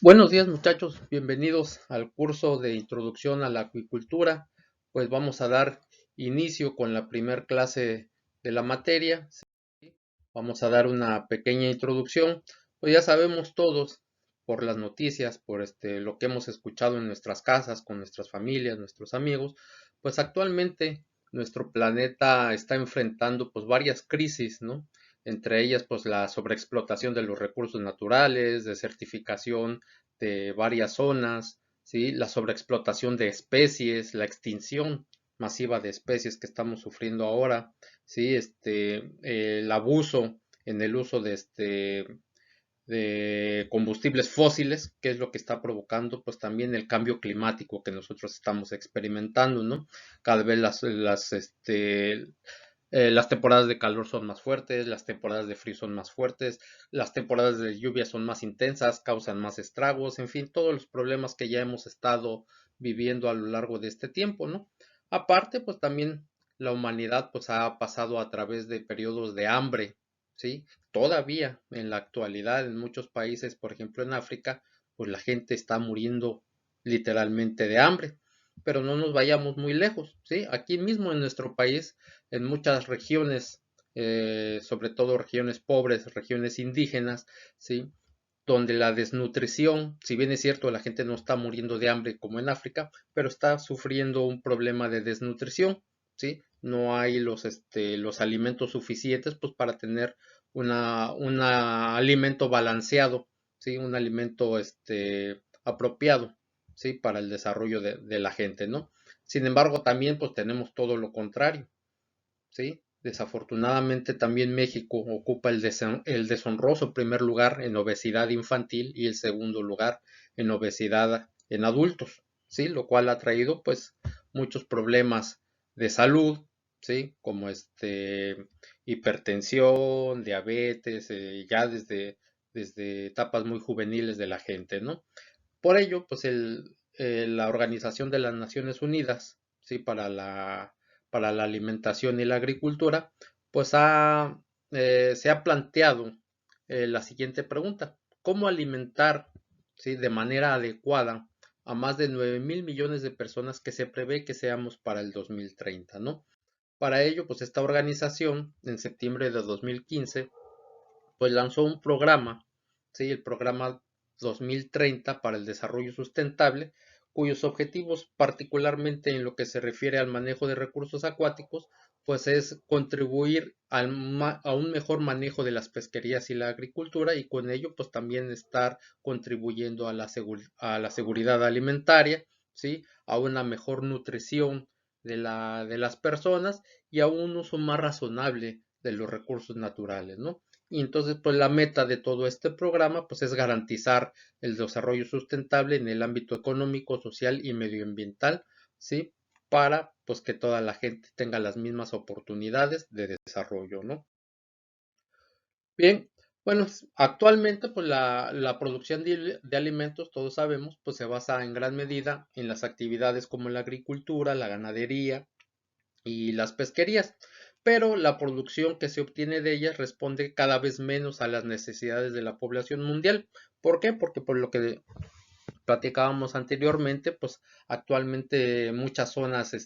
Buenos días muchachos, bienvenidos al curso de Introducción a la Acuicultura. Pues vamos a dar inicio con la primer clase de la materia. ¿Sí? Vamos a dar una pequeña introducción. Pues ya sabemos todos por las noticias, por lo que hemos escuchado en nuestras casas, con nuestras familias, nuestros amigos, pues actualmente nuestro planeta está enfrentando pues varias crisis, ¿no? Entre ellas pues la sobreexplotación de los recursos naturales, desertificación de varias zonas, ¿sí? La sobreexplotación de especies, la extinción masiva de especies que estamos sufriendo ahora, ¿sí? El abuso en el uso de combustibles fósiles, que es lo que está provocando pues también el cambio climático que nosotros estamos experimentando, ¿no? Cada vez las temporadas de calor son más fuertes, las temporadas de frío son más fuertes, las temporadas de lluvia son más intensas, causan más estragos, en fin, todos los problemas que ya hemos estado viviendo a lo largo de este tiempo, ¿no? Aparte, pues también la humanidad pues ha pasado a través de periodos de hambre, ¿sí? Todavía en la actualidad en muchos países, por ejemplo en África, pues la gente está muriendo literalmente de hambre. Pero no nos vayamos muy lejos, ¿sí? Aquí mismo en nuestro país, en muchas regiones, sobre todo regiones pobres, regiones indígenas, ¿sí? Donde la desnutrición, si bien es cierto, la gente no está muriendo de hambre como en África, pero está sufriendo un problema de desnutrición, ¿sí? No hay los alimentos suficientes pues, para tener un alimento balanceado, ¿sí? Un alimento apropiado, ¿sí? Para el desarrollo de la gente, ¿no? Sin embargo, también pues tenemos todo lo contrario, ¿sí? Desafortunadamente también México ocupa el deshonroso primer lugar en obesidad infantil y el segundo lugar en obesidad en adultos, ¿sí? Lo cual ha traído pues muchos problemas de salud, ¿sí? Como hipertensión, diabetes, ya desde etapas muy juveniles de la gente, ¿no? Por ello, pues la Organización de las Naciones Unidas, ¿sí? Para la alimentación y la agricultura, pues se ha planteado la siguiente pregunta: ¿cómo alimentar, ¿sí? De manera adecuada a más de 9.000 millones de personas que se prevé que seamos para el 2030, ¿no? Para ello, pues esta organización en septiembre de 2015 pues lanzó un programa, ¿sí? El programa 2030 para el desarrollo sustentable, cuyos objetivos, particularmente en lo que se refiere al manejo de recursos acuáticos, pues es contribuir a un mejor manejo de las pesquerías y la agricultura y con ello pues también estar contribuyendo a la seguridad alimentaria, ¿sí? A una mejor nutrición de las personas y a un uso más razonable de los recursos naturales, ¿no? Y entonces, pues la meta de todo este programa, pues es garantizar el desarrollo sustentable en el ámbito económico, social y medioambiental, ¿sí? Para, pues, que toda la gente tenga las mismas oportunidades de desarrollo, ¿no? Bien, bueno, actualmente, pues la producción de alimentos, todos sabemos, pues se basa en gran medida en las actividades como la agricultura, la ganadería, y las pesquerías, pero la producción que se obtiene de ellas responde cada vez menos a las necesidades de la población mundial. ¿Por qué? Porque por lo que platicábamos anteriormente, pues actualmente muchas zonas,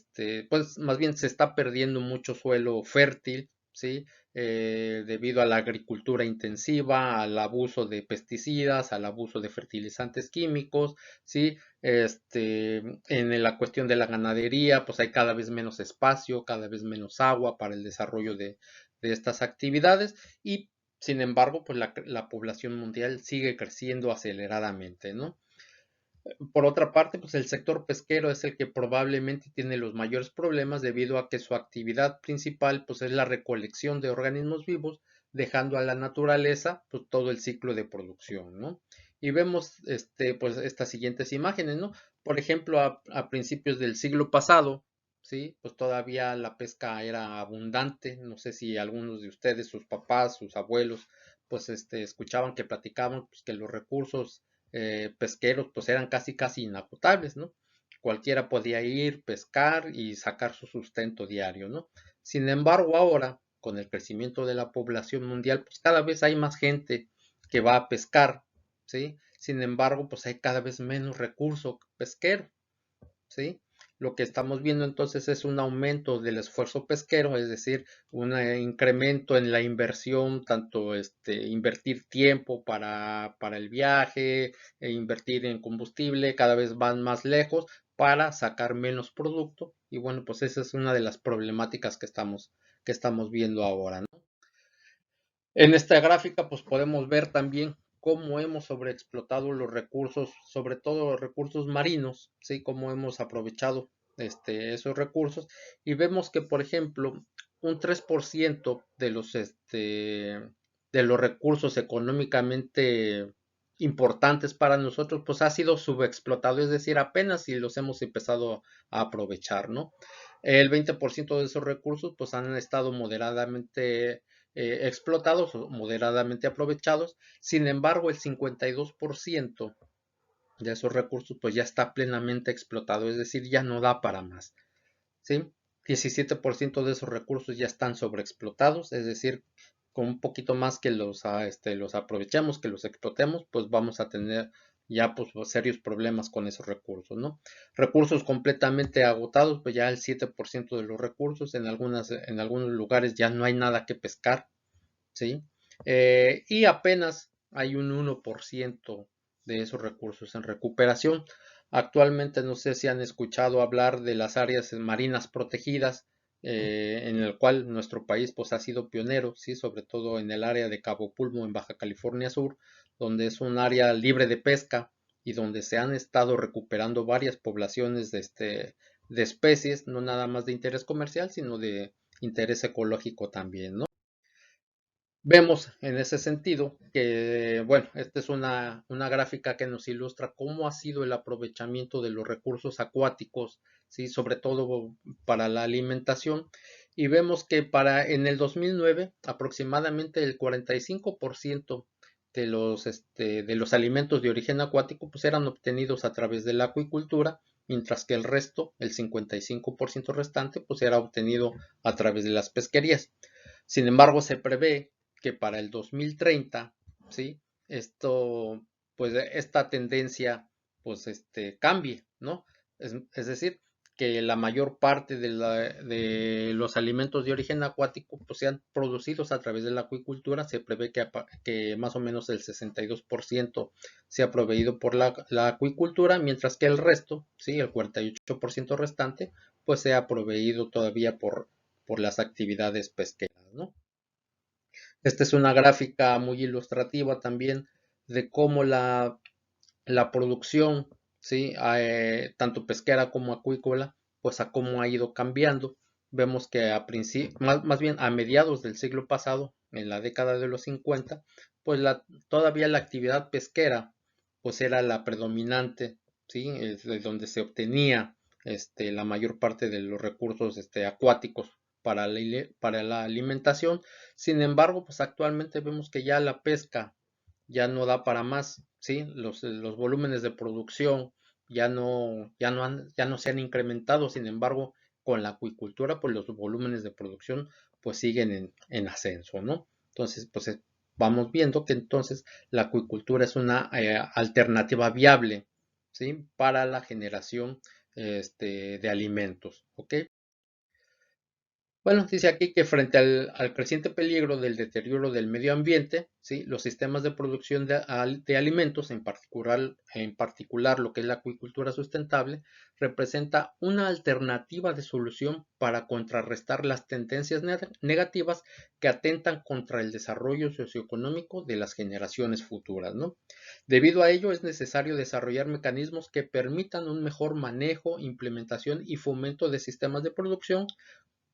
pues más bien se está perdiendo mucho suelo fértil, ¿sí? Debido a la agricultura intensiva, al abuso de pesticidas, al abuso de fertilizantes químicos, ¿sí? En la cuestión de la ganadería, pues hay cada vez menos espacio, cada vez menos agua para el desarrollo de estas actividades y sin embargo, pues la población mundial sigue creciendo aceleradamente, ¿no? Por otra parte, pues el sector pesquero es el que probablemente tiene los mayores problemas debido a que su actividad principal pues es la recolección de organismos vivos, dejando a la naturaleza pues todo el ciclo de producción, ¿no? Y vemos pues estas siguientes imágenes, ¿no? Por ejemplo, a principios del siglo pasado, ¿sí? Pues todavía la pesca era abundante, no sé si algunos de ustedes, sus papás, sus abuelos, pues escuchaban que platicaban pues que los recursos pesqueros pues eran casi inagotables, ¿no? Cualquiera podía ir, pescar y sacar su sustento diario, ¿no? Sin embargo, ahora, con el crecimiento de la población mundial, pues cada vez hay más gente que va a pescar, ¿sí? Sin embargo, pues hay cada vez menos recurso pesquero, ¿sí? Lo que estamos viendo entonces es un aumento del esfuerzo pesquero, es decir, un incremento en la inversión, tanto invertir tiempo para el viaje, invertir en combustible, cada vez van más lejos para sacar menos producto. Y bueno, pues esa es una de las problemáticas que estamos viendo ahora, ¿no? En esta gráfica pues podemos ver también cómo hemos sobreexplotado los recursos, sobre todo los recursos marinos, ¿sí? Cómo hemos aprovechado esos recursos y vemos que, por ejemplo, un 3% de los recursos económicamente importantes para nosotros, pues ha sido subexplotado, es decir, apenas si los hemos empezado a aprovechar, ¿no? El 20% de esos recursos pues han estado moderadamente explotados o moderadamente aprovechados. Sin embargo, el 52% de esos recursos pues ya está plenamente explotado, es decir, ya no da para más, ¿sí? 17% de esos recursos ya están sobreexplotados, es decir, con un poquito más que los aprovechemos, que los explotemos, pues vamos a tener ya pues serios problemas con esos recursos, ¿no? Recursos completamente agotados, pues ya el 7% de los recursos, en algunos lugares ya no hay nada que pescar, ¿sí? Y apenas hay un 1% de esos recursos en recuperación. Actualmente no sé si han escuchado hablar de las áreas marinas protegidas, en el cual nuestro país pues ha sido pionero, ¿sí? Sobre todo en el área de Cabo Pulmo en Baja California Sur, donde es un área libre de pesca y donde se han estado recuperando varias poblaciones de especies, no nada más de interés comercial, sino de interés ecológico también, ¿no? Vemos en ese sentido que, bueno, esta es una gráfica que nos ilustra cómo ha sido el aprovechamiento de los recursos acuáticos, ¿sí? Sobre todo para la alimentación. Y vemos que en el 2009 aproximadamente el 45% de los alimentos de origen acuático pues eran obtenidos a través de la acuicultura, mientras que el resto, el 55% restante, pues era obtenido a través de las pesquerías. Sin embargo, se prevé que para el 2030, ¿sí? Esto, pues esta tendencia, pues cambie, ¿no? Es decir, que la mayor parte de los alimentos de origen acuático pues sean producidos a través de la acuicultura. Se prevé que más o menos el 62% sea proveído por la acuicultura, mientras que el resto, ¿sí? El 48% restante, pues sea proveído todavía por las actividades pesqueras, ¿no? Esta es una gráfica muy ilustrativa también de cómo la producción, ¿sí? Tanto pesquera como acuícola, pues a cómo ha ido cambiando. Vemos que más bien a mediados del siglo pasado, en la década de los 50, pues todavía la actividad pesquera, pues era la predominante, ¿sí? Es de donde se obtenía la mayor parte de los recursos acuáticos para la alimentación. Sin embargo, pues actualmente vemos que ya la pesca ya no da para más, ¿sí? Los volúmenes de producción ya no se han incrementado. Sin embargo, con la acuicultura, pues los volúmenes de producción pues siguen en ascenso, ¿no? Entonces, pues vamos viendo que entonces la acuicultura es una alternativa viable, ¿sí? Para la generación de alimentos, ¿ok? Bueno, dice aquí que frente al creciente peligro del deterioro del medio ambiente, ¿sí? Los sistemas de producción de alimentos, en particular lo que es la acuicultura sustentable, representa una alternativa de solución para contrarrestar las tendencias negativas que atentan contra el desarrollo socioeconómico de las generaciones futuras, ¿no? Debido a ello, es necesario desarrollar mecanismos que permitan un mejor manejo, implementación y fomento de sistemas de producción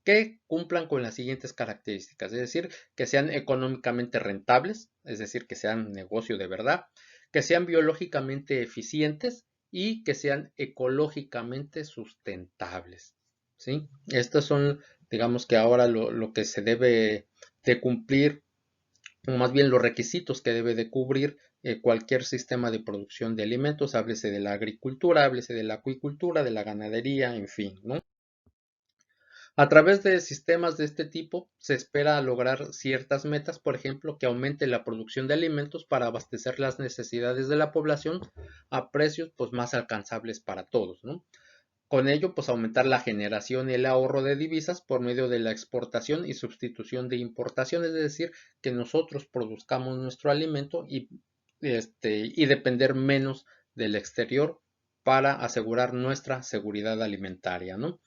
que cumplan con las siguientes características, es decir, que sean económicamente rentables, es decir, que sean negocio de verdad, que sean biológicamente eficientes y que sean ecológicamente sustentables, ¿sí? Estos son, digamos que ahora lo que se debe de cumplir, o más bien los requisitos que debe de cubrir cualquier sistema de producción de alimentos, háblese de la agricultura, háblese de la acuicultura, de la ganadería, en fin, ¿no? A través de sistemas de este tipo se espera lograr ciertas metas, por ejemplo, que aumente la producción de alimentos para abastecer las necesidades de la población a precios pues, más alcanzables para todos, ¿no? Con ello, pues aumentar la generación y el ahorro de divisas por medio de la exportación y sustitución de importaciones, es decir, que nosotros produzcamos nuestro alimento y depender menos del exterior para asegurar nuestra seguridad alimentaria, ¿no?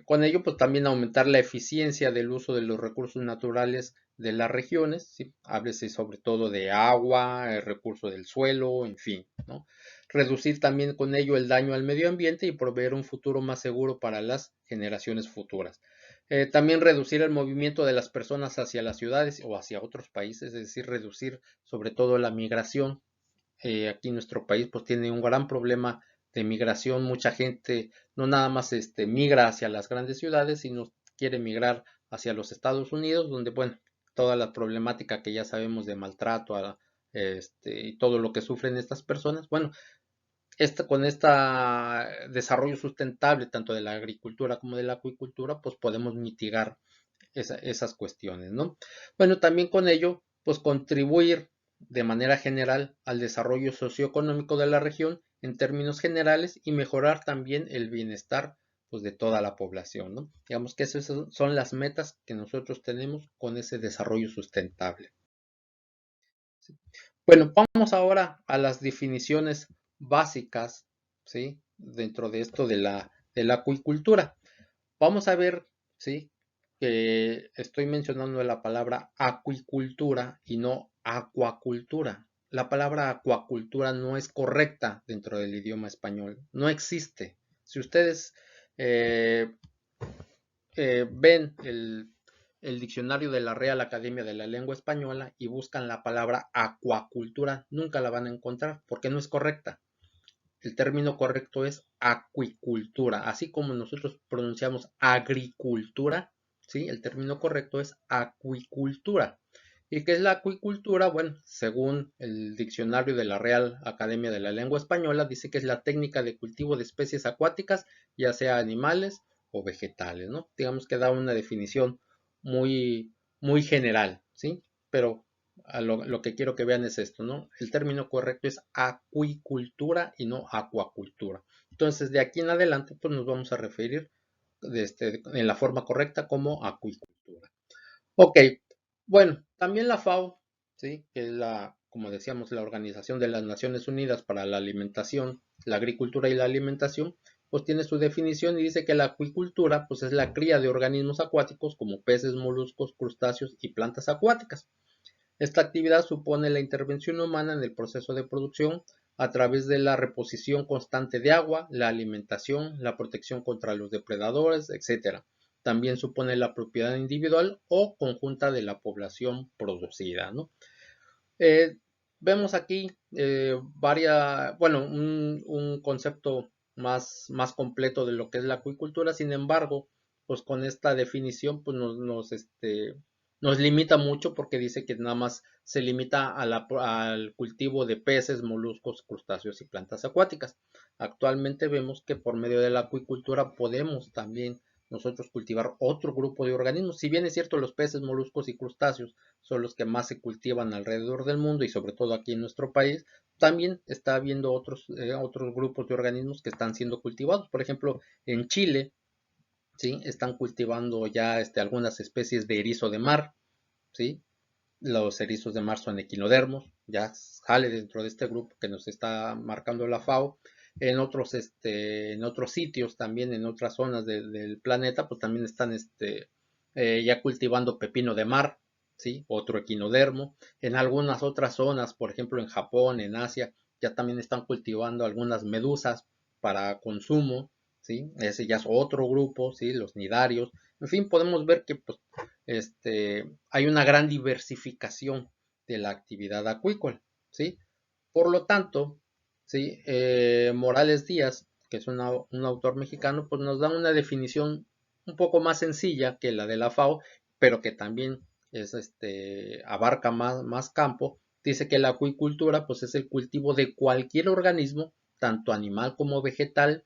Con ello, pues también aumentar la eficiencia del uso de los recursos naturales de las regiones, ¿sí? Háblese sobre todo de agua, el recurso del suelo, en fin, ¿no? Reducir también con ello el daño al medio ambiente y proveer un futuro más seguro para las generaciones futuras. También reducir el movimiento de las personas hacia las ciudades o hacia otros países, es decir, reducir sobre todo la migración. Aquí nuestro país pues tiene un gran problema de migración, mucha gente no nada más migra hacia las grandes ciudades, sino quiere migrar hacia los Estados Unidos, donde bueno, toda la problemática que ya sabemos de maltrato y todo lo que sufren estas personas, bueno, con este desarrollo sustentable tanto de la agricultura como de la acuicultura, pues podemos mitigar esas cuestiones, ¿no? Bueno, también con ello, pues contribuir de manera general al desarrollo socioeconómico de la región en términos generales y mejorar también el bienestar pues, de toda la población, ¿no? Digamos que esas son las metas que nosotros tenemos con ese desarrollo sustentable. Bueno, vamos ahora a las definiciones básicas, ¿sí? Dentro de esto de la acuicultura. Vamos a ver, ¿sí? Que estoy mencionando la palabra acuicultura y no acuacultura. La palabra acuacultura no es correcta dentro del idioma español, no existe. Si ustedes eh, ven el diccionario de la Real Academia de la Lengua Española y buscan la palabra acuacultura, nunca la van a encontrar porque no es correcta. El término correcto es acuicultura, así como nosotros pronunciamos agricultura, ¿sí? El término correcto es acuicultura. ¿Y qué es la acuicultura? Bueno, según el diccionario de la Real Academia de la Lengua Española, dice que es la técnica de cultivo de especies acuáticas, ya sea animales o vegetales, ¿no? Digamos que da una definición muy, muy general, ¿sí? Pero lo que quiero que vean es esto, ¿no? El término correcto es acuicultura y no acuacultura. Entonces, de aquí en adelante, pues nos vamos a referir en la forma correcta como acuicultura. Ok, bueno, también la FAO, ¿sí? Que es como decíamos, la Organización de las Naciones Unidas para la Alimentación, la Agricultura y la Alimentación, pues tiene su definición y dice que la acuicultura, pues es la cría de organismos acuáticos como peces, moluscos, crustáceos y plantas acuáticas. Esta actividad supone la intervención humana en el proceso de producción a través de la reposición constante de agua, la alimentación, la protección contra los depredadores, etc. También supone la propiedad individual o conjunta de la población producida, ¿no? Eh, Vemos aquí bueno, un concepto más completo de lo que es la acuicultura. Sin embargo, pues con esta definición pues nos limita mucho porque dice que nada más se limita al cultivo de peces, moluscos, crustáceos y plantas acuáticas. Actualmente vemos que por medio de la acuicultura podemos también nosotros cultivar otro grupo de organismos. Si bien es cierto, los peces, moluscos y crustáceos son los que más se cultivan alrededor del mundo y sobre todo aquí en nuestro país, también está habiendo otros grupos de organismos que están siendo cultivados. Por ejemplo, en Chile, ¿sí? Están cultivando ya algunas especies de erizo de mar, ¿sí? Los erizos de mar son equinodermos, ya sale dentro de este grupo que nos está marcando la FAO. En otros sitios también, en otras zonas del planeta, pues también están ya cultivando pepino de mar, ¿sí? Otro equinodermo. En algunas otras zonas, por ejemplo en Japón, en Asia, ya también están cultivando algunas medusas para consumo, ¿sí? Ese ya es otro grupo, ¿sí? Los nidarios. En fin, podemos ver que pues, hay una gran diversificación de la actividad acuícola, ¿sí? Por lo tanto, ¿sí? Morales Díaz, que es un autor mexicano, pues nos da una definición un poco más sencilla que la de la FAO, pero que también abarca más campo. Dice que la acuicultura pues, es el cultivo de cualquier organismo, tanto animal como vegetal,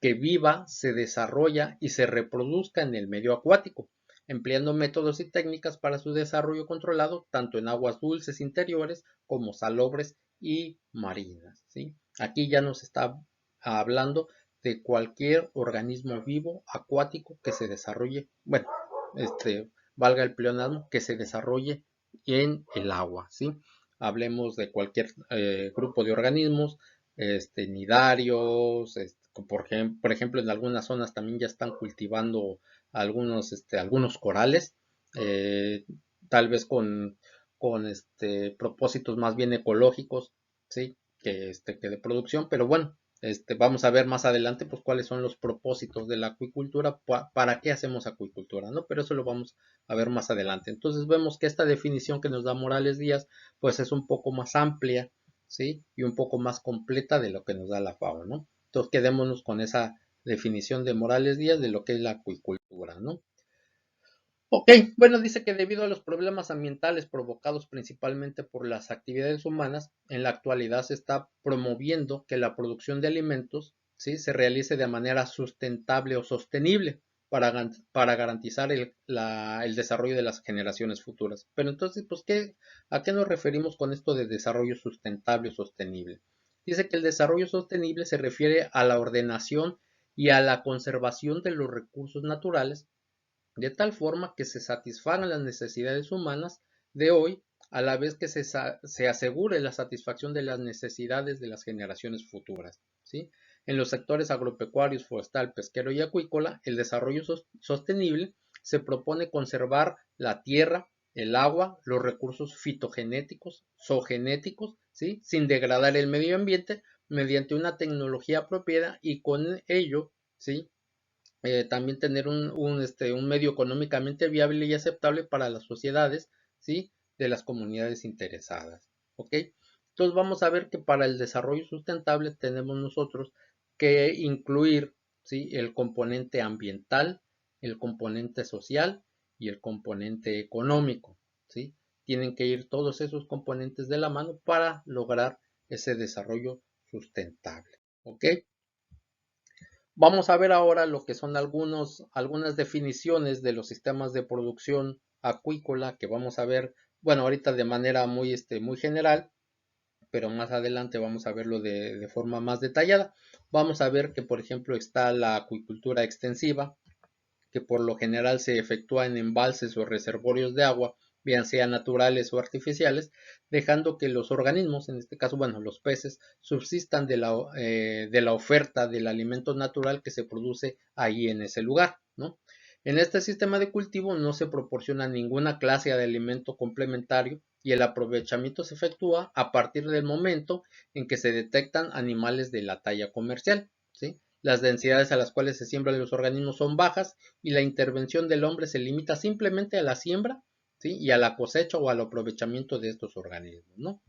que viva, se desarrolla y se reproduzca en el medio acuático, empleando métodos y técnicas para su desarrollo controlado tanto en aguas dulces interiores como salobres y marinas, ¿sí? Aquí ya nos está hablando de cualquier organismo vivo acuático que se desarrolle, bueno, valga el pleonasmo, que se desarrolle en el agua, ¿sí? Hablemos de cualquier grupo de organismos, nidarios, por ejemplo, en algunas zonas también ya están cultivando algunos corales, eh, tal vez con propósitos más bien ecológicos, ¿sí? Que de producción, pero bueno, vamos a ver más adelante pues cuáles son los propósitos de la acuicultura, para qué hacemos acuicultura, ¿no? Pero eso lo vamos a ver más adelante. Entonces vemos que esta definición que nos da Morales Díaz pues es un poco más amplia, ¿sí? Y un poco más completa de lo que nos da la FAO, ¿no? Entonces quedémonos con esa definición de Morales Díaz de lo que es la acuicultura, ¿no? Ok, bueno, dice que debido a los problemas ambientales provocados principalmente por las actividades humanas, en la actualidad se está promoviendo que la producción de alimentos, ¿sí?, se realice de manera sustentable o sostenible para garantizar el desarrollo de las generaciones futuras. Pero entonces, pues, ¿a qué nos referimos con esto de desarrollo sustentable o sostenible? Dice que el desarrollo sostenible se refiere a la ordenación y a la conservación de los recursos naturales de tal forma que se satisfagan las necesidades humanas de hoy, a la vez que se asegure la satisfacción de las necesidades de las generaciones futuras, ¿sí? En los sectores agropecuarios, forestal, pesquero y acuícola, el desarrollo sostenible se propone conservar la tierra, el agua, los recursos fitogenéticos, zoogenéticos, ¿sí?, sin degradar el medio ambiente mediante una tecnología apropiada y con ello, ¿sí?, también tener un medio económicamente viable y aceptable para las sociedades, ¿sí?, de las comunidades interesadas, ¿ok? Entonces vamos a ver que para el desarrollo sustentable tenemos nosotros que incluir, ¿sí?, el componente ambiental, el componente social y el componente económico, ¿sí? Tienen que ir todos esos componentes de la mano para lograr ese desarrollo sustentable, ¿ok? Vamos a ver ahora lo que son algunas definiciones de los sistemas de producción acuícola que vamos a ver, bueno, ahorita de manera muy general, pero más adelante vamos a verlo de forma más detallada. Vamos a ver que, por ejemplo, está la acuicultura extensiva, que por lo general se efectúa en embalses o reservorios de agua, bien sean naturales o artificiales, dejando que los organismos, en este caso, bueno, los peces, subsistan de la oferta del alimento natural que se produce ahí en ese lugar, ¿no? En este sistema de cultivo no se proporciona ninguna clase de alimento complementario y el aprovechamiento se efectúa a partir del momento en que se detectan animales de la talla comercial, ¿sí? Las densidades a las cuales se siembran los organismos son bajas y la intervención del hombre se limita simplemente a la siembra, ¿sí?, y a la cosecha o al aprovechamiento de estos organismos, ¿no?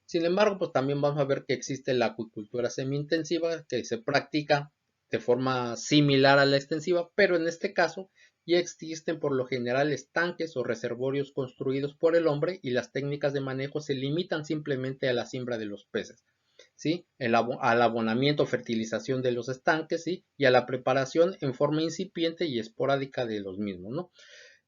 Sin embargo, pues también vamos a ver que existe la acuicultura semi-intensiva que se practica de forma similar a la extensiva, pero en este caso ya existen por lo general estanques o reservorios construidos por el hombre y las técnicas de manejo se limitan simplemente a la siembra de los peces, ¿sí?, al abonamiento o fertilización de los estanques, ¿sí?, y a la preparación en forma incipiente y esporádica de los mismos, ¿no?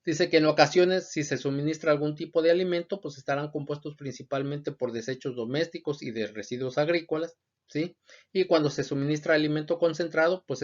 Dice que en ocasiones, si se suministra algún tipo de alimento, pues estarán compuestos principalmente por desechos domésticos y de residuos agrícolas, ¿sí? Y cuando se suministra alimento concentrado, pues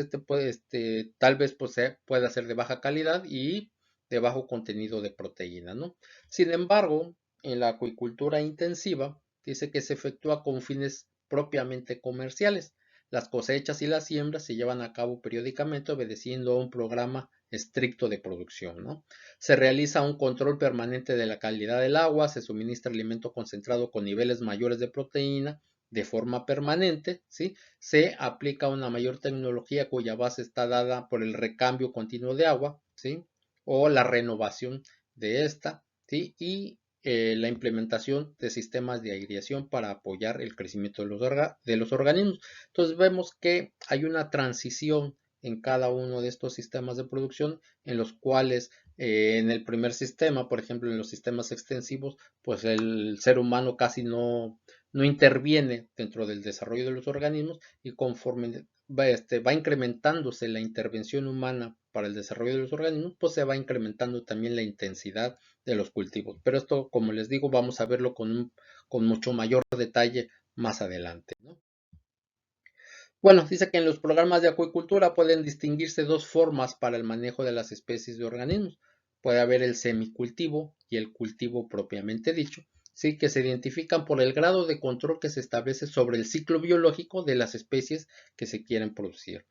tal vez pues, pueda ser de baja calidad y de bajo contenido de proteína, ¿no? Sin embargo, en la acuicultura intensiva, dice que se efectúa con fines propiamente comerciales. Las cosechas y las siembras se llevan a cabo periódicamente obedeciendo a un programa estricto de producción, ¿no? Se realiza un control permanente de la calidad del agua, se suministra alimento concentrado con niveles mayores de proteína de forma permanente, ¿sí? Se aplica una mayor tecnología cuya base está dada por el recambio continuo de agua, ¿sí?, o la renovación de esta, ¿sí?, y la implementación de sistemas de aireación para apoyar el crecimiento de los organismos. Entonces vemos que hay una transición en cada uno de estos sistemas de producción en los cuales en el primer sistema, por ejemplo, en los sistemas extensivos, pues el ser humano casi no interviene dentro del desarrollo de los organismos y conforme va incrementándose la intervención humana para el desarrollo de los organismos, pues se va incrementando también la intensidad de los cultivos. Pero esto, como les digo, vamos a verlo con mucho mayor detalle más adelante, ¿no? Bueno, dice que en los programas de acuicultura pueden distinguirse dos formas para el manejo de las especies de organismos. Puede haber el semicultivo y el cultivo propiamente dicho, sí, que se identifican por el grado de control que se establece sobre el ciclo biológico de las especies que se quieren producir.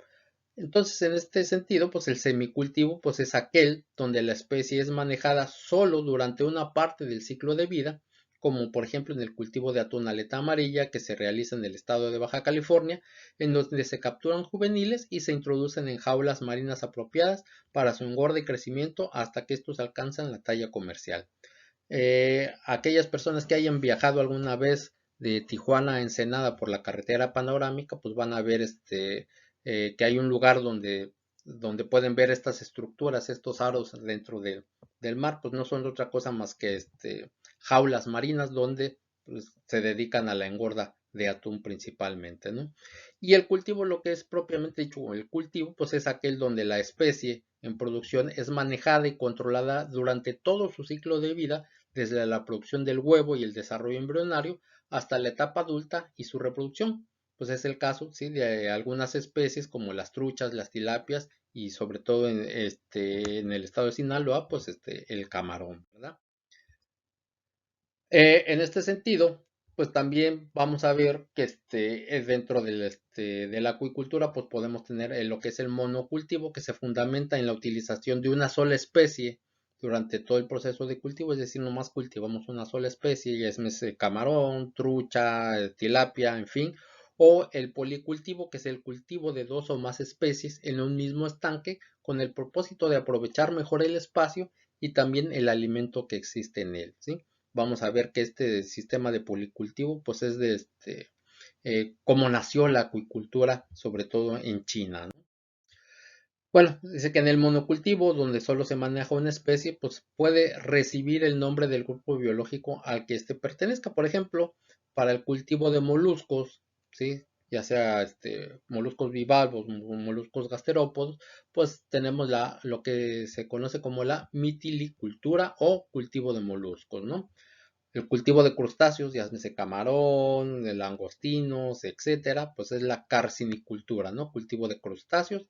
Entonces, en este sentido, pues el semicultivo, pues es aquel donde la especie es manejada solo durante una parte del ciclo de vida, como por ejemplo en el cultivo de atún aleta amarilla que se realiza en el estado de Baja California, en donde se capturan juveniles y se introducen en jaulas marinas apropiadas para su engorde y crecimiento hasta que estos alcanzan la talla comercial. Aquellas personas que hayan viajado alguna vez de Tijuana a Ensenada por la carretera panorámica, pues van a ver que hay un lugar donde pueden ver estas estructuras, estos aros dentro del mar, pues no son otra cosa más que jaulas marinas donde pues, se dedican a la engorda de atún principalmente, ¿no? Y el cultivo, lo que es propiamente dicho, el cultivo, pues es aquel donde la especie en producción es manejada y controlada durante todo su ciclo de vida, desde la producción del huevo y el desarrollo embrionario hasta la etapa adulta y su reproducción. Pues es el caso, ¿sí? De algunas especies como las truchas, las tilapias y sobre todo en el estado de Sinaloa, pues el camarón, ¿verdad? En este sentido, pues también vamos a ver que es dentro de la acuicultura, pues podemos tener lo que es el monocultivo, que se fundamenta en la utilización de una sola especie durante todo el proceso de cultivo, es decir, nomás cultivamos una sola especie, ya es camarón, trucha, tilapia, en fin, o el policultivo, que es el cultivo de dos o más especies en un mismo estanque, con el propósito de aprovechar mejor el espacio y también el alimento que existe en él, ¿sí? Vamos a ver que este sistema de policultivo, pues es de cómo nació la acuicultura, sobre todo en China, ¿no? Bueno, dice que en el monocultivo, donde solo se maneja una especie, pues puede recibir el nombre del grupo biológico al que éste pertenezca. Por ejemplo, para el cultivo de moluscos, ¿sí? Ya sea moluscos bivalvos o moluscos gasterópodos, pues tenemos lo que se conoce como la mitilicultura o cultivo de moluscos, ¿no? El cultivo de crustáceos, ya sea camarón, de langostinos, etcétera, pues es la carcinicultura, ¿no? Cultivo de crustáceos.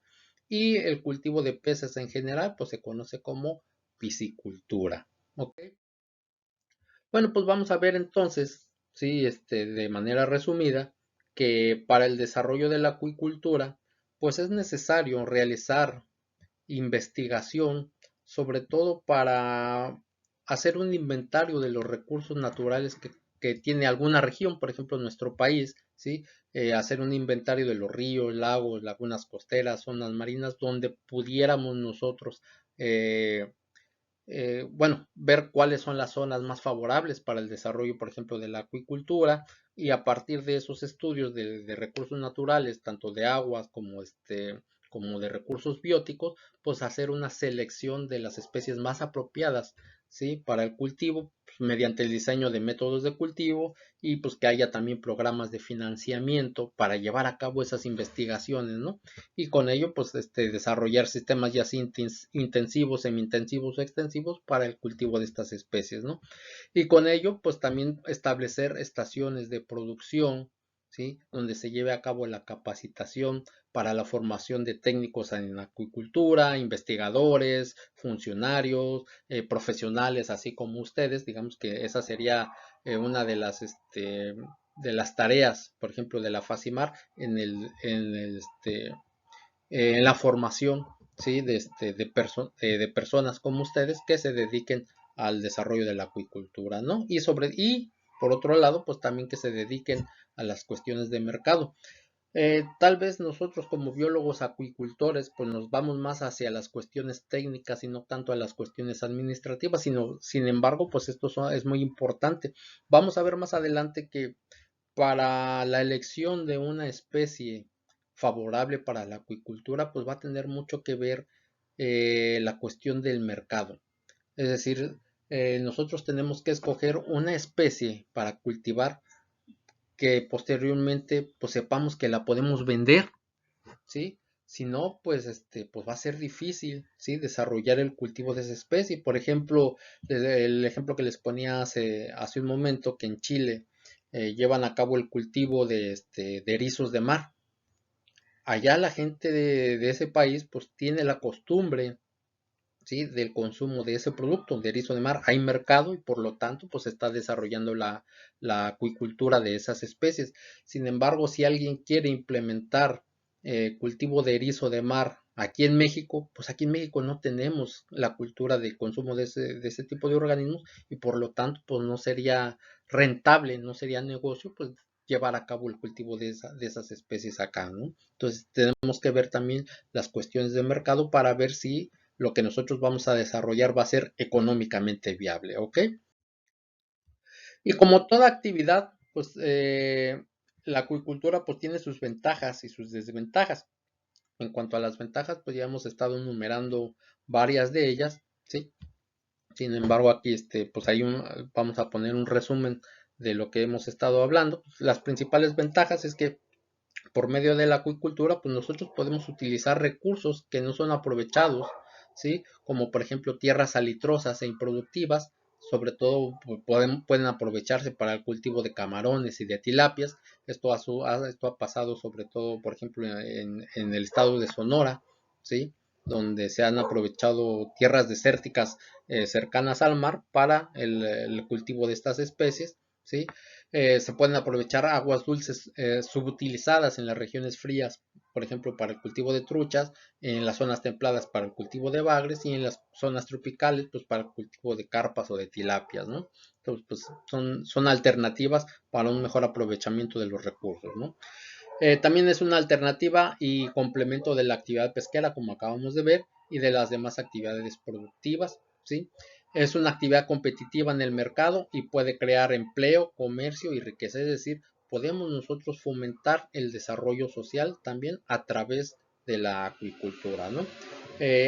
Y el cultivo de peces en general, pues se conoce como piscicultura. ¿Ok? Bueno, pues vamos a ver entonces, sí, de manera resumida, que para el desarrollo de la acuicultura, pues es necesario realizar investigación, sobre todo para hacer un inventario de los recursos naturales que tiene alguna región, por ejemplo, nuestro país, ¿sí? Hacer un inventario de los ríos, lagos, lagunas costeras, zonas marinas, donde pudiéramos nosotros bueno, ver cuáles son las zonas más favorables para el desarrollo, por ejemplo, de la acuicultura y a partir de esos estudios de recursos naturales, tanto de aguas como de recursos bióticos, pues hacer una selección de las especies más apropiadas, ¿sí? Para el cultivo, pues, mediante el diseño de métodos de cultivo y pues que haya también programas de financiamiento para llevar a cabo esas investigaciones, ¿no? Y con ello pues desarrollar sistemas ya sea intensivos, semi-intensivos o extensivos para el cultivo de estas especies, ¿no? Y con ello pues también establecer estaciones de producción, ¿sí? Donde se lleve a cabo la capacitación para la formación de técnicos en acuicultura, investigadores, funcionarios, profesionales, así como ustedes, digamos que esa sería una de las tareas, por ejemplo, de la FACIMAR en la formación, ¿sí? de personas como ustedes que se dediquen al desarrollo de la acuicultura, ¿no? Y por otro lado, pues también que se dediquen a las cuestiones de mercado. Tal vez nosotros como biólogos acuicultores pues nos vamos más hacia las cuestiones técnicas y no tanto a las cuestiones administrativas, sin embargo pues es muy importante. Vamos a ver más adelante que para la elección de una especie favorable para la acuicultura, pues va a tener mucho que ver la cuestión del mercado. Es decir, nosotros tenemos que escoger una especie para cultivar que posteriormente pues sepamos que la podemos vender, ¿sí? Si no, pues pues va a ser difícil, ¿sí? Desarrollar el cultivo de esa especie. Por ejemplo, el ejemplo que les ponía hace un momento, que en Chile llevan a cabo el cultivo de erizos de mar. Allá la gente de ese país pues tiene la costumbre, ¿sí? Del consumo de ese producto de erizo de mar. Hay mercado y por lo tanto pues se está desarrollando la acuicultura de esas especies. Sin embargo, si alguien quiere implementar cultivo de erizo de mar aquí en México, pues aquí en México no tenemos la cultura de consumo de ese tipo de organismos y por lo tanto pues no sería rentable, no sería negocio pues llevar a cabo el cultivo de esas especies acá, ¿no? Entonces tenemos que ver también las cuestiones de mercado para ver si lo que nosotros vamos a desarrollar va a ser económicamente viable, ¿ok? Y como toda actividad, pues la acuicultura pues tiene sus ventajas y sus desventajas. En cuanto a las ventajas, pues ya hemos estado enumerando varias de ellas, ¿sí? Sin embargo, aquí pues vamos a poner un resumen de lo que hemos estado hablando. Las principales ventajas es que por medio de la acuicultura, pues nosotros podemos utilizar recursos que no son aprovechados, ¿sí? Como por ejemplo tierras salitrosas e improductivas, sobre todo pueden aprovecharse para el cultivo de camarones y de tilapias. Esto ha pasado sobre todo, por ejemplo, en el estado de Sonora, ¿sí? Donde se han aprovechado tierras desérticas cercanas al mar para el cultivo de estas especies, ¿sí? Se pueden aprovechar aguas dulces subutilizadas en las regiones frías, por ejemplo, para el cultivo de truchas, en las zonas templadas para el cultivo de bagres y en las zonas tropicales, pues para el cultivo de carpas o de tilapias, ¿no? Entonces, pues son alternativas para un mejor aprovechamiento de los recursos, ¿no? También es una alternativa y complemento de la actividad pesquera, como acabamos de ver, y de las demás actividades productivas, ¿sí? Es una actividad competitiva en el mercado y puede crear empleo, comercio y riqueza. Es decir, podemos nosotros fomentar el desarrollo social también a través de la acuicultura, ¿no?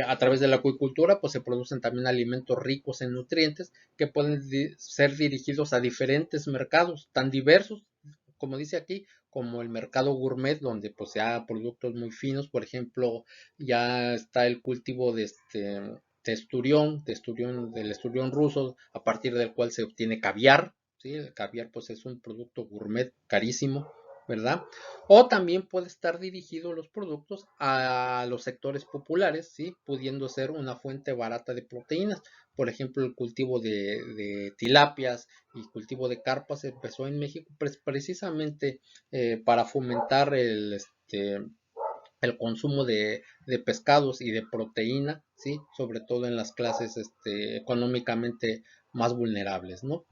A través de la acuicultura, pues se producen también alimentos ricos en nutrientes que pueden ser dirigidos a diferentes mercados tan diversos, como dice aquí, como el mercado gourmet, donde pues ya productos muy finos, por ejemplo, ya está el cultivo del esturión ruso, a partir del cual se obtiene caviar, ¿sí? El caviar pues es un producto gourmet carísimo, ¿verdad? O también puede estar dirigido los productos a los sectores populares, ¿sí? Pudiendo ser una fuente barata de proteínas. Por ejemplo, el cultivo de tilapias y cultivo de carpas empezó en México precisamente para fomentar el consumo de pescados y de proteína, ¿sí? Sobre todo en las clases económicamente más vulnerables, ¿no?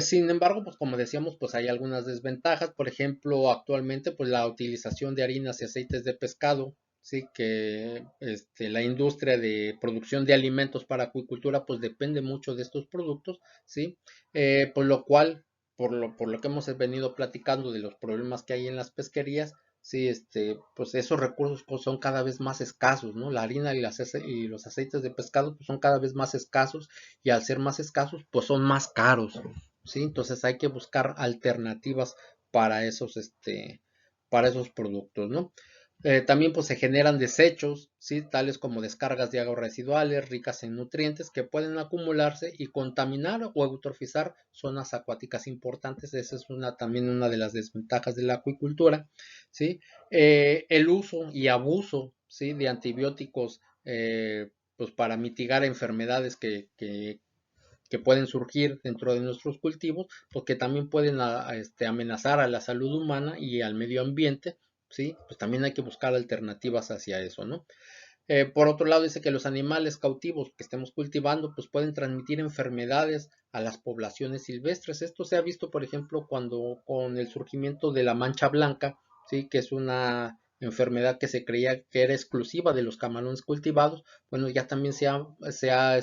Sin embargo, pues como decíamos, pues hay algunas desventajas. Por ejemplo, actualmente, pues la utilización de harinas y aceites de pescado, sí, que la industria de producción de alimentos para acuicultura, pues depende mucho de estos productos, sí, por lo cual, por lo que hemos venido platicando de los problemas que hay en las pesquerías, sí, pues esos recursos pues, son cada vez más escasos, ¿no? La harina y los aceites de pescado pues, son cada vez más escasos y al ser más escasos, pues son más caros, ¿sí? Entonces hay que buscar alternativas para esos productos, ¿no? También pues se generan desechos, ¿sí? Tales como descargas de aguas residuales ricas en nutrientes que pueden acumularse y contaminar o eutrofizar zonas acuáticas importantes. Esa es también una de las desventajas de la acuicultura, ¿sí? El uso y abuso, ¿sí? De antibióticos pues para mitigar enfermedades que pueden surgir dentro de nuestros cultivos, porque también pueden amenazar a la salud humana y al medio ambiente, ¿sí? Pues también hay que buscar alternativas hacia eso, ¿no? Por otro lado, dice que los animales cautivos que estemos cultivando, pues pueden transmitir enfermedades a las poblaciones silvestres. Esto se ha visto, por ejemplo, cuando con el surgimiento de la mancha blanca, ¿sí? Que es una enfermedad que se creía que era exclusiva de los camarones cultivados. Bueno, ya también se ha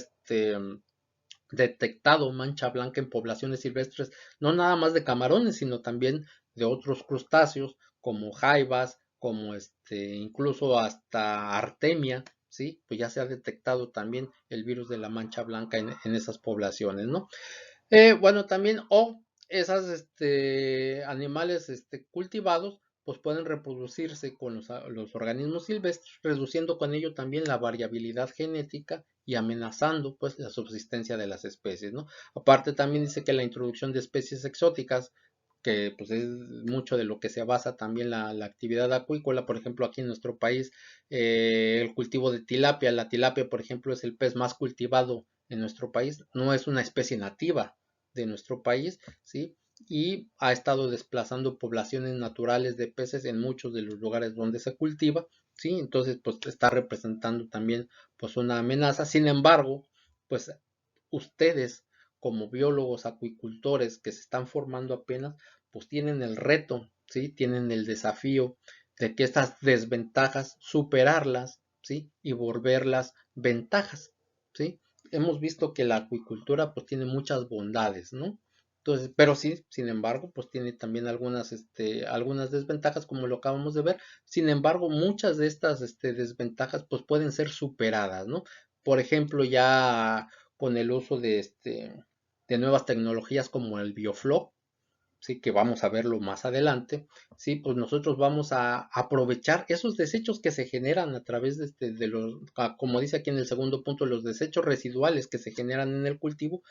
detectado mancha blanca en poblaciones silvestres, no nada más de camarones, sino también de otros crustáceos como jaivas, como incluso hasta artemia, ¿sí? Pues ya se ha detectado también el virus de la mancha blanca en esas poblaciones, ¿no? Bueno, también, esas animales cultivados pues pueden reproducirse con los organismos silvestres, reduciendo con ello también la variabilidad genética y amenazando pues la subsistencia de las especies, ¿no? Aparte también dice que la introducción de especies exóticas, que pues es mucho de lo que se basa también la actividad acuícola, por ejemplo aquí en nuestro país, el cultivo de tilapia, la tilapia por ejemplo es el pez más cultivado en nuestro país, no es una especie nativa de nuestro país, ¿sí? Y ha estado desplazando poblaciones naturales de peces en muchos de los lugares donde se cultiva, ¿sí? Entonces, pues está representando también pues una amenaza. Sin embargo, pues ustedes como biólogos acuicultores que se están formando apenas, pues tienen el reto, ¿sí? Tienen el desafío de que estas desventajas superarlas, ¿sí? Y volverlas ventajas, ¿sí? Hemos visto que la acuicultura pues tiene muchas bondades, ¿no? Entonces, pero sí, sin embargo, pues tiene también algunas desventajas, como lo acabamos de ver. Sin embargo, muchas de estas desventajas, pues pueden ser superadas, ¿no? Por ejemplo, ya con el uso de nuevas tecnologías como el biofloc, sí, que vamos a verlo más adelante, sí, pues nosotros vamos a aprovechar esos desechos que se generan a través de los, como dice aquí en el segundo punto, los desechos residuales que se generan en el cultivo,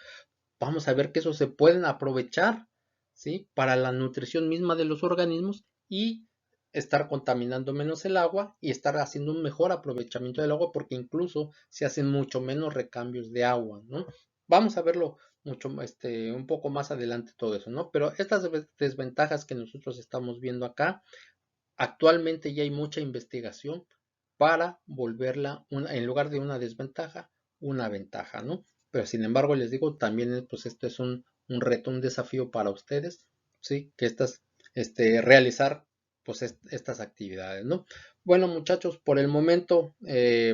vamos a ver que esos se pueden aprovechar, sí, para la nutrición misma de los organismos y estar contaminando menos el agua y estar haciendo un mejor aprovechamiento del agua porque incluso se hacen mucho menos recambios de agua, ¿no? Vamos a verlo mucho, un poco más adelante todo eso, ¿no? Pero estas desventajas que nosotros estamos viendo acá, actualmente ya hay mucha investigación para volverla, en lugar de una desventaja, una ventaja, ¿no? Pero sin embargo, les digo, también pues esto es un reto, un desafío para ustedes, ¿sí? Que realizar pues estas actividades, ¿no? Bueno, muchachos, por el momento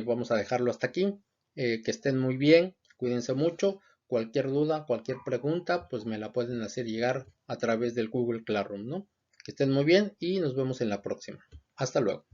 vamos a dejarlo hasta aquí. Que estén muy bien, cuídense mucho. Cualquier duda, cualquier pregunta, pues me la pueden hacer llegar a través del Google Classroom, ¿no? Que estén muy bien y nos vemos en la próxima. Hasta luego.